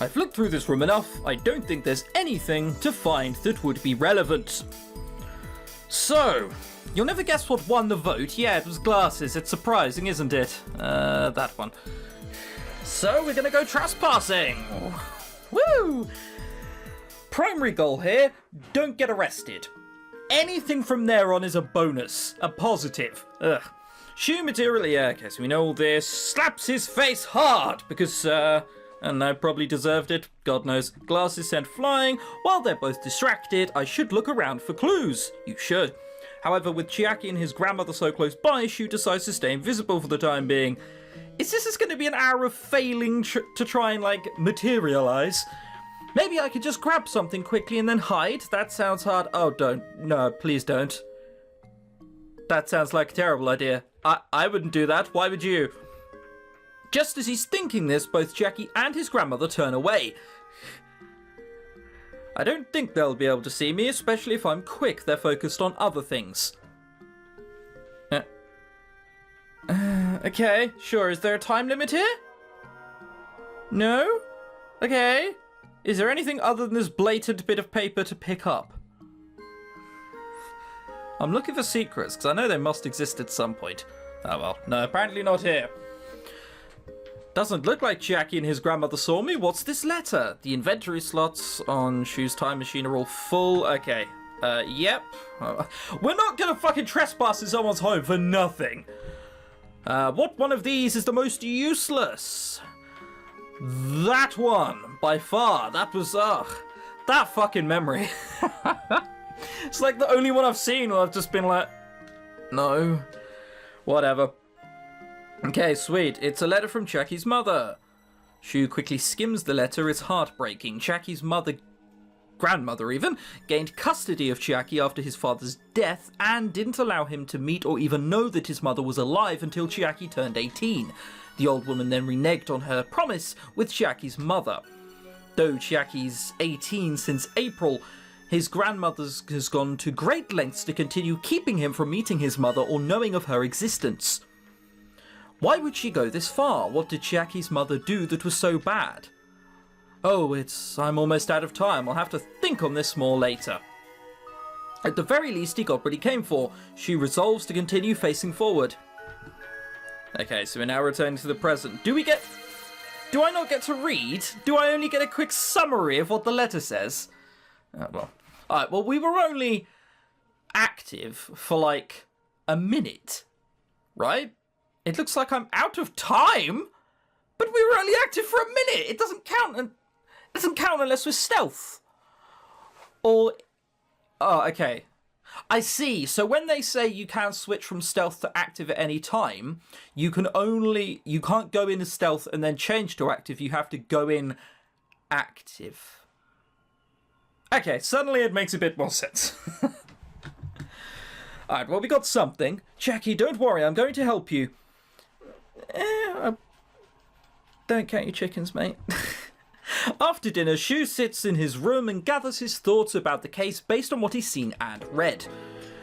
I've looked through this room enough. I don't think there's anything to find that would be relevant. So, you'll never guess what won the vote. Yeah, it was glasses. It's surprising, isn't it? That one. So, we're gonna go trespassing. Woo! Primary goal here, don't get arrested. Anything from there on is a bonus. A positive. Ugh. Shoe material, yeah, okay, so we know all this. Slaps his face hard, because, and I probably deserved it, God knows. Glasses sent flying. While they're both distracted, I should look around for clues. You should. However, with Chiaki and his grandmother so close by, Shu decides to stay invisible for the time being. Is this going to be an hour of failing to try and, like, materialize? Maybe I could just grab something quickly and then hide? That sounds hard. Oh, don't. No, please don't. That sounds like a terrible idea. I wouldn't do that. Why would you? Just as he's thinking this, both Jackie and his grandmother turn away. I don't think they'll be able to see me, especially if I'm quick. They're focused on other things. Okay, sure. Is there a time limit here? No? Okay. Is there anything other than this blatant bit of paper to pick up? I'm looking for secrets, because I know they must exist at some point. Oh well, no, apparently not here. Doesn't look like Jackie and his grandmother saw me. What's this letter? The inventory slots on Shu's time machine are all full. Okay, yep. We're not gonna fucking trespass in someone's home for nothing. What one of these is the most useless? That one, by far. That was, that fucking memory. It's like the only one I've seen where I've just been like, no, whatever. Okay, sweet. It's a letter from Chaki's mother. Shu quickly skims the letter. It's heartbreaking. Chaki's mother, grandmother even, gained custody of Chiaki after his father's death and didn't allow him to meet or even know that his mother was alive until Chiaki turned 18. The old woman then reneged on her promise with Chiaki's mother. Though Chiaki's 18 since April, his grandmother has gone to great lengths to continue keeping him from meeting his mother or knowing of her existence. Why would she go this far? What did Chiaki's mother do that was so bad? Oh, I'm almost out of time. I'll have to think on this more later. At the very least, he got what he came for. She resolves to continue facing forward. Okay, so we're now returning to the present. Do I not get to read? Do I only get a quick summary of what the letter says? Oh, well. Alright, well, we were only active for like a minute, right? It looks like I'm out of time, but we were only active for a minute. It doesn't count, and it doesn't count unless we're stealth. Or, oh, okay. I see. So when they say you can switch from stealth to active at any time, you can't go in as stealth and then change to active. You have to go in active. Okay, suddenly it makes a bit more sense. Alright, well, we got something. Jackie, don't worry, I'm going to help you. Don't count your chickens, mate. After dinner, Shu sits in his room and gathers his thoughts about the case based on what he's seen and read.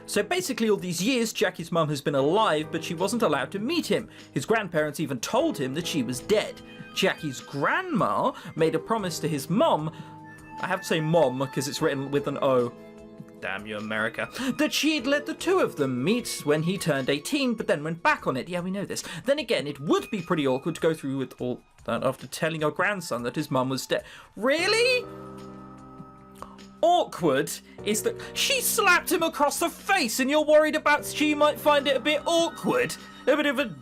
So basically all these years, Jackie's mum has been alive, but she wasn't allowed to meet him. His grandparents even told him that she was dead. Jackie's grandma made a promise to his mum, I have to say mom because it's written with an O, damn you America, that she'd let the two of them meet when he turned 18, but then went back on it. Yeah, we know this. Then again, it would be pretty awkward to go through with all that after telling her grandson that his mum was dead. Really? Awkward is that she slapped him across the face and you're worried about she might find it a bit awkward? A bit of a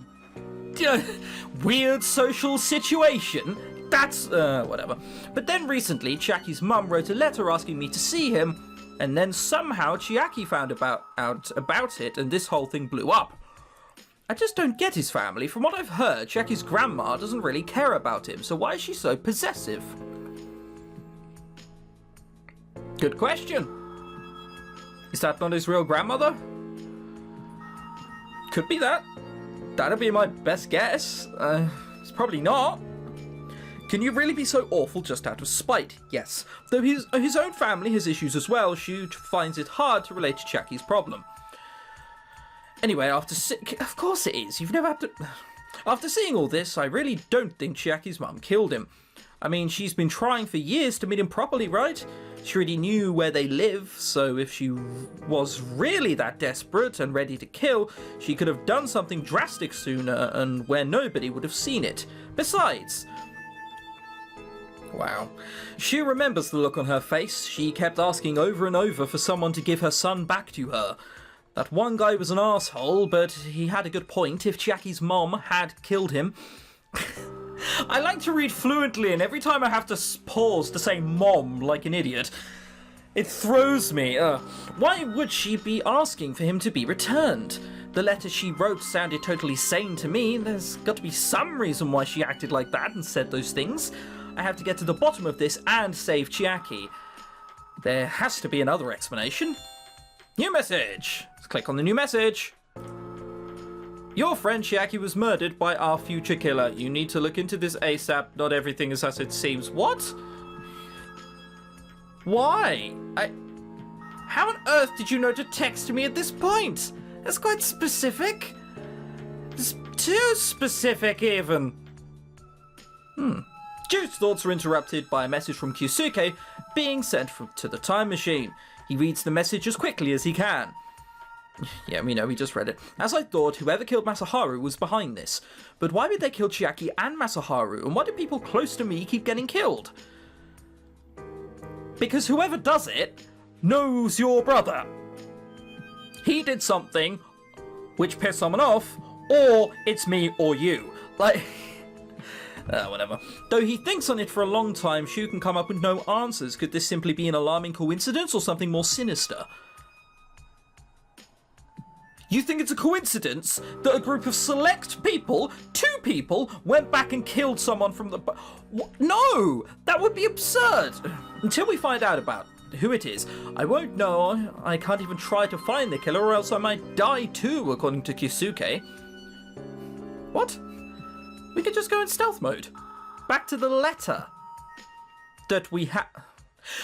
weird social situation? That's, whatever. But then recently, Chiaki's mum wrote a letter asking me to see him, and then somehow Chiaki found out about it, and this whole thing blew up. I just don't get his family. From what I've heard, Chiaki's grandma doesn't really care about him, so why is she so possessive? Good question. Is that not his real grandmother? Could be that. That'd be my best guess. It's probably not. Can you really be so awful just out of spite? Yes. Though his own family has issues as well, Shu finds it hard to relate to Chiaki's problem. Anyway, of course it is. You've never had to... After seeing all this, I really don't think Chiaki's mum killed him. I mean, she's been trying for years to meet him properly, right? She already knew where they live, so if she was really that desperate and ready to kill, she could have done something drastic sooner and where nobody would have seen it. Besides... Wow. She remembers the look on her face. She kept asking over and over for someone to give her son back to her. That one guy was an asshole, but he had a good point. If Chiaki's mom had killed him... I like to read fluently, and every time I have to pause to say mom like an idiot, it throws me. Why would she be asking for him to be returned? The letter she wrote sounded totally sane to me. There's got to be some reason why she acted like that and said those things. I have to get to the bottom of this and save Chiaki. There has to be another explanation. New message! Let's click on the new message. Your friend Chiaki was murdered by our future killer. You need to look into this ASAP. Not everything is as it seems. What? Why? How on earth did you know to text me at this point? That's quite specific. It's too specific, even. Jude's thoughts are interrupted by a message from Kyusuke being sent to the time machine. He reads the message as quickly as he can. Yeah, we know, we just read it. As I thought, whoever killed Masaharu was behind this. But why would they kill Chiaki and Masaharu? And why do people close to me keep getting killed? Because whoever does it knows your brother. He did something which pissed someone off, or it's me or you. Like... whatever. Though he thinks on it for a long time, Shu can come up with no answers. Could this simply be an alarming coincidence or something more sinister? You think it's a coincidence that a group of select people, 2 people, went back and killed someone from the... No! That would be absurd! Until we find out about who it is, I won't know. I can't even try to find the killer or else I might die too, according to Kyusuke. What? We could just go in stealth mode. Back to the letter that we have.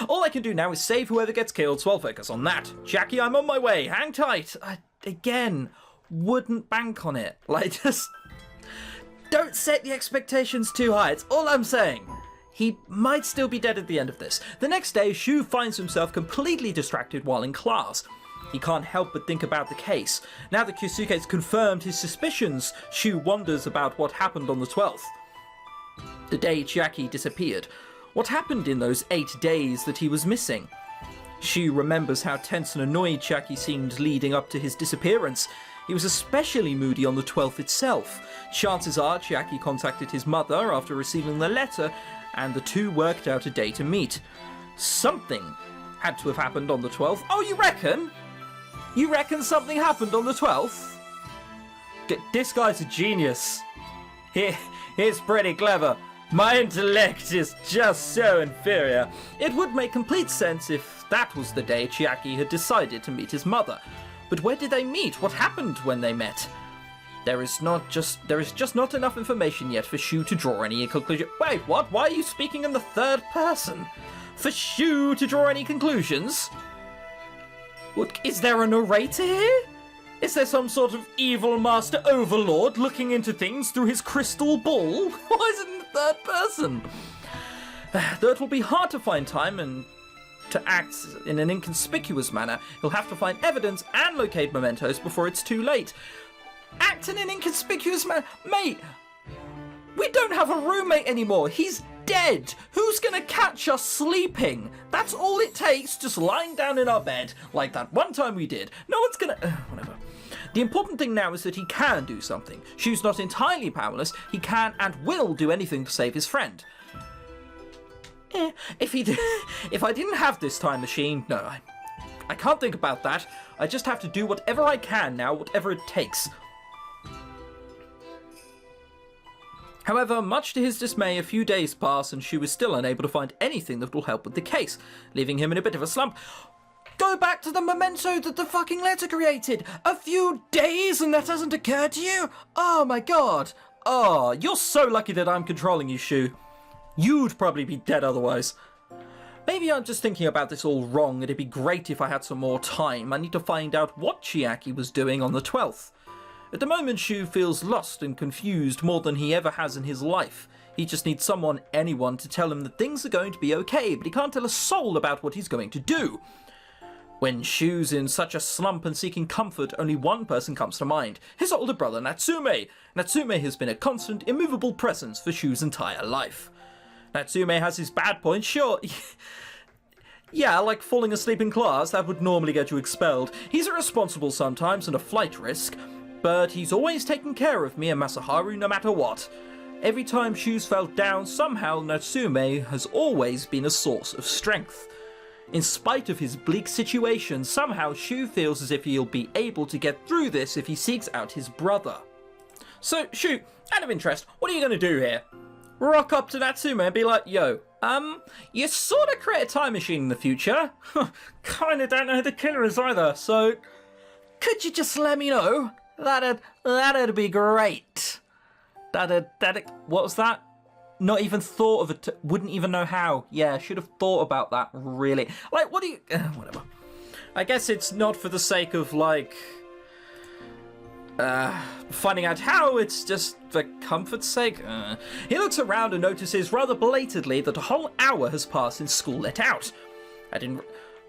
All I can do now is save whoever gets killed, so I'll focus on that. Chiaki, I'm on my way. Hang tight. Again, wouldn't bank on it. Like, just don't set the expectations too high. It's all I'm saying. He might still be dead at the end of this. The next day, Shu finds himself completely distracted while in class. He can't help but think about the case. Now that Kyusuke's confirmed his suspicions, Shu wonders about what happened on the 12th. The day Chiaki disappeared. What happened in those 8 days that he was missing? Shu remembers how tense and annoyed Chiaki seemed leading up to his disappearance. He was especially moody on the 12th itself. Chances are Chiaki contacted his mother after receiving the letter, and the two worked out a day to meet. Something had to have happened on the 12th. Oh, you reckon? You reckon something happened on the 12th? This guy's a genius. He's pretty clever. My intellect is just so inferior. It would make complete sense if that was the day Chiaki had decided to meet his mother. But where did they meet? What happened when they met? There is just not enough information yet for Shu to draw any conclusion. Wait, what? Why are you speaking in the third person? For Shu to draw any conclusions? What, is there a narrator here? Is there some sort of evil master overlord looking into things through his crystal ball? Why is it in the third person? Though it will be hard to find time and to act in an inconspicuous manner, he'll have to find evidence and locate mementos before it's too late. Act in an inconspicuous manner? Mate, we don't have a roommate anymore. He's dead. Who's gonna catch us sleeping? That's all it takes, just lying down in our bed, like that one time we did. No one's gonna... whatever. The important thing now is that he can do something. Shu's not entirely powerless. He can and will do anything to save his friend. If I didn't have this time machine, no, I can't think about that. I just have to do whatever I can now, whatever it takes. However, much to his dismay, a few days pass and Shu is still unable to find anything that will help with the case, leaving him in a bit of a slump. Go back to the memento that the fucking letter created! A few days and that hasn't occurred to you? Oh my god! Oh, you're so lucky that I'm controlling you, Shu. You'd probably be dead otherwise. Maybe I'm just thinking about this all wrong. It'd be great if I had some more time. I need to find out what Chiaki was doing on the 12th. At the moment, Shu feels lost and confused more than he ever has in his life. He just needs anyone to tell him that things are going to be okay, but he can't tell a soul about what he's going to do. When Shu's in such a slump and seeking comfort, only one person comes to mind, his older brother Natsume. Natsume has been a constant, immovable presence for Shu's entire life. Natsume has his bad points, sure. Yeah, like falling asleep in class, that would normally get you expelled. He's irresponsible sometimes and a flight risk, but he's always taken care of me and Masaharu no matter what. Every time Shu's felt down, somehow Natsume has always been a source of strength. In spite of his bleak situation, somehow Shu feels as if he'll be able to get through this if he seeks out his brother. So, Shu, out of interest, what are you going to do here? Rock up to Natsume and be like, yo, you sort of create a time machine in the future. Kinda don't know who the killer is either, so could you just let me know? That'd be great. What was that? Not even thought of it. Wouldn't even know how. Yeah, should have thought about that, really. Like, what do you... whatever. I guess it's not for the sake of, like... finding out how, it's just for comfort's sake. He looks around and notices rather belatedly that a whole hour has passed since school let out. A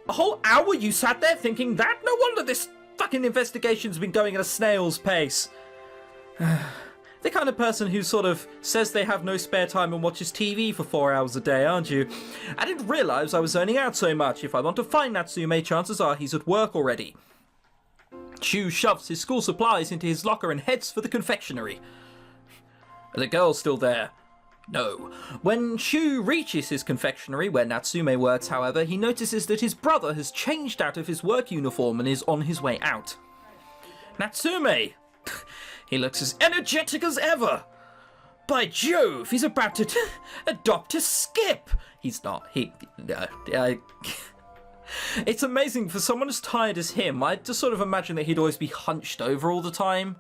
whole hour you sat there thinking that? No wonder this fucking investigation's been going at a snail's pace. The kind of person who sort of says they have no spare time and watches TV for 4 hours a day, aren't you? I didn't realise I was zoning out so much. If I want to find Natsume, chances are he's at work already. Shu shoves his school supplies into his locker and heads for the confectionery. Are the girls still there? No. When Shu reaches his confectionery, where Natsume works, however, he notices that his brother has changed out of his work uniform and is on his way out. Natsume! He looks as energetic as ever! By Jove, he's about to adopt a skip! He's not. It's amazing, for someone as tired as him, I just sort of imagine that he'd always be hunched over all the time.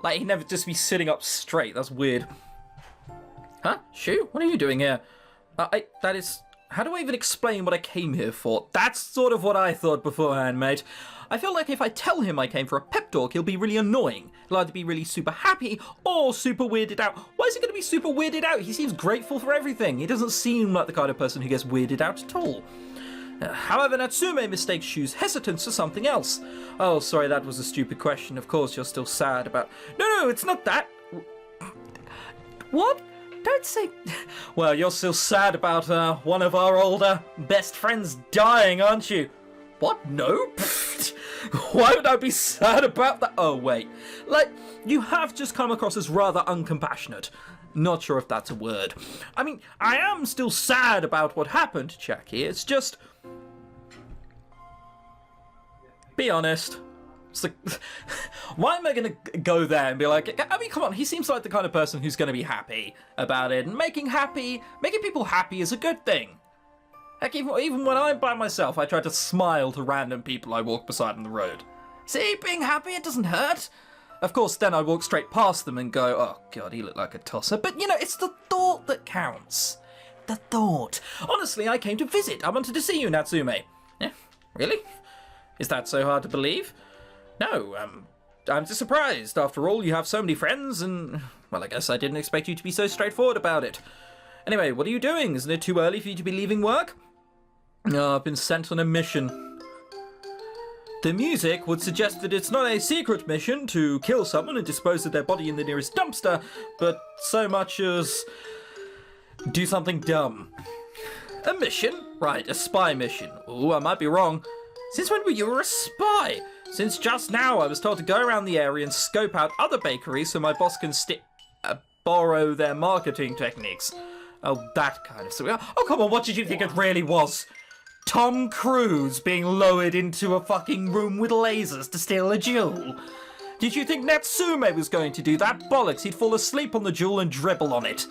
Like, he'd never just be sitting up straight. That's weird. Huh? Shu? What are you doing here? That is... How do I even explain what I came here for? That's sort of what I thought beforehand, mate. I feel like if I tell him I came for a pep talk, he'll be really annoying. He'll either be really super happy or super weirded out. Why is he going to be super weirded out? He seems grateful for everything. He doesn't seem like the kind of person who gets weirded out at all. However, Natsume mistakes Shu's hesitance for something else. Oh, sorry, that was a stupid question. Of course, you're still sad about... No, it's not that. What? Don't say... Well, you're still sad about one of our older best friends dying, aren't you? What? No? Why would I be sad about that? Oh, wait. Like, you have just come across as rather uncompassionate. Not sure if that's a word. I mean, I am still sad about what happened, Jackie. It's just... Be honest. It's like, why am I going to go there and be like, I mean, come on, he seems like the kind of person who's going to be happy about it. And making people happy is a good thing. Heck, even when I'm by myself, I try to smile to random people I walk beside on the road. See, being happy, it doesn't hurt. Of course, then I walk straight past them and go, oh god, he looked like a tosser. But, you know, it's the thought that counts. The thought. Honestly, I came to visit. I wanted to see you, Natsume. Yeah, really? Is that so hard to believe? No, I'm just surprised. After all, you have so many friends and, well, I guess I didn't expect you to be so straightforward about it. Anyway, what are you doing? Isn't it too early for you to be leaving work? No, I've been sent on a mission. The music would suggest that it's not a secret mission to kill someone and dispose of their body in the nearest dumpster, but so much as do something dumb. A mission? Right, a spy mission. Ooh, I might be wrong. Since when were you a spy? Since just now I was told to go around the area and scope out other bakeries so my boss can borrow their marketing techniques. Oh, that kind of stuff. Oh, come on, what did you think it really was? Tom Cruise being lowered into a fucking room with lasers to steal a jewel? Did you think Natsume was going to do that? Bollocks, he'd fall asleep on the jewel and dribble on it.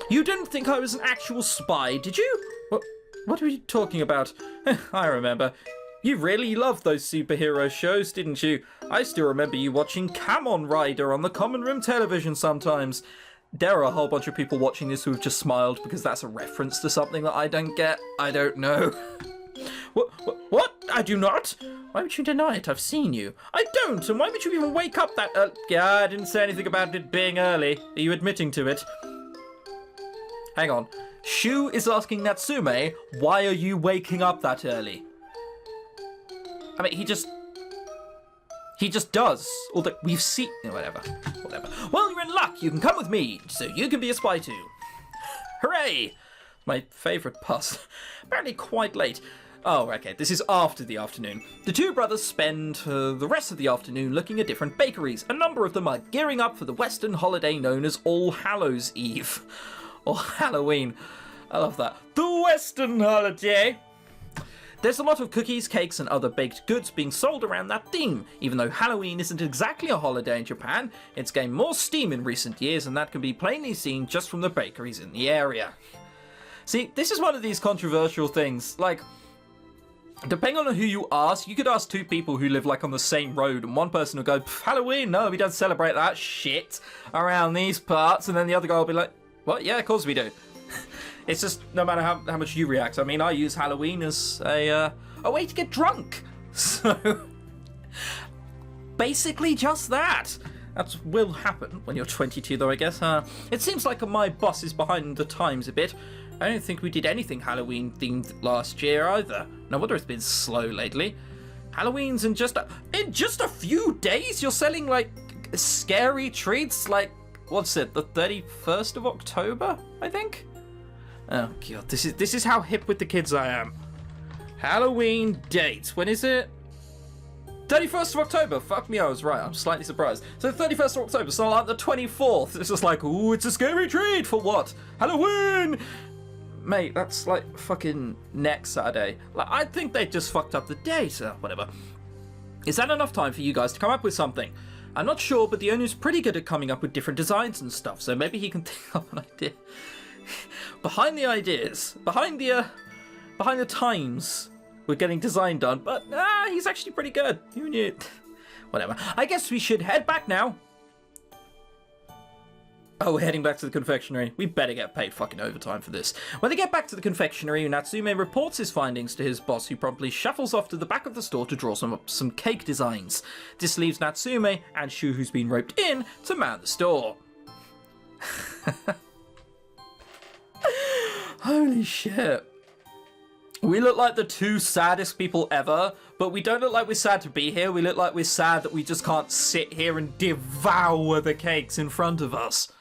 You didn't think I was an actual spy, did you? What were you talking about? I remember. You really loved those superhero shows, didn't you? I still remember you watching Kamen Rider on the common room television sometimes. There are a whole bunch of people watching this who've just smiled because that's a reference to something that I don't get. I don't know. What? I do not? Why would you deny it? I've seen you. I don't, and why would you even wake up that... Yeah, I didn't say anything about it being early. Are you admitting to it? Hang on. Shu is asking Natsume, why are you waking up that early? I mean, he just does. Although we've seen... Whatever. Well, you're in luck. You can come with me, so you can be a spy too. Hooray! My favourite past. Apparently quite late. Oh, okay, this is after the afternoon. The two brothers spend the rest of the afternoon looking at different bakeries. A number of them are gearing up for the Western holiday known as All Hallows Eve. Or Halloween. I love that. The Western holiday! There's a lot of cookies, cakes, and other baked goods being sold around that theme. Even though Halloween isn't exactly a holiday in Japan, it's gained more steam in recent years, and that can be plainly seen just from the bakeries in the area. See, this is one of these controversial things. Like, depending on who you ask, you could ask two people who live like on the same road, and one person will go, Halloween? No, we don't celebrate that shit around these parts, and then the other guy will be like, what? Yeah, of course we do. It's just no matter how much you react. I mean, I use Halloween as a way to get drunk. So, basically just that. That will happen when you're 22, though, I guess. It seems like my boss is behind the times a bit. I don't think we did anything Halloween-themed last year, either. No wonder it's been slow lately. Halloween's in just a few days, you're selling, like, scary treats, like, what's it, the 31st of October, I think? Oh god, this is how hip with the kids I am. Halloween date. When is it? 31st of October. Fuck me, I was right. I'm slightly surprised. So 31st of October, so like the 24th. It's just like, ooh, it's a scary treat for what? Halloween! Mate, that's like fucking next Saturday. Like, I think they just fucked up the date. Whatever. Is that enough time for you guys to come up with something? I'm not sure, but the owner's pretty good at coming up with different designs and stuff, so maybe he can think up an idea. Behind the ideas, behind the times we're getting design done, but he's actually pretty good. You knew. Whatever. I guess we should head back now. Oh, we're heading back to the confectionery. We better get paid fucking overtime for this. When they get back to the confectionery, Natsume reports his findings to his boss, who promptly shuffles off to the back of the store to draw some cake designs. This leaves Natsume and Shu, who's been roped in, to man the store. Holy shit. We look like the two saddest people ever, but we don't look like we're sad to be here. We look like we're sad that we just can't sit here and devour the cakes in front of us.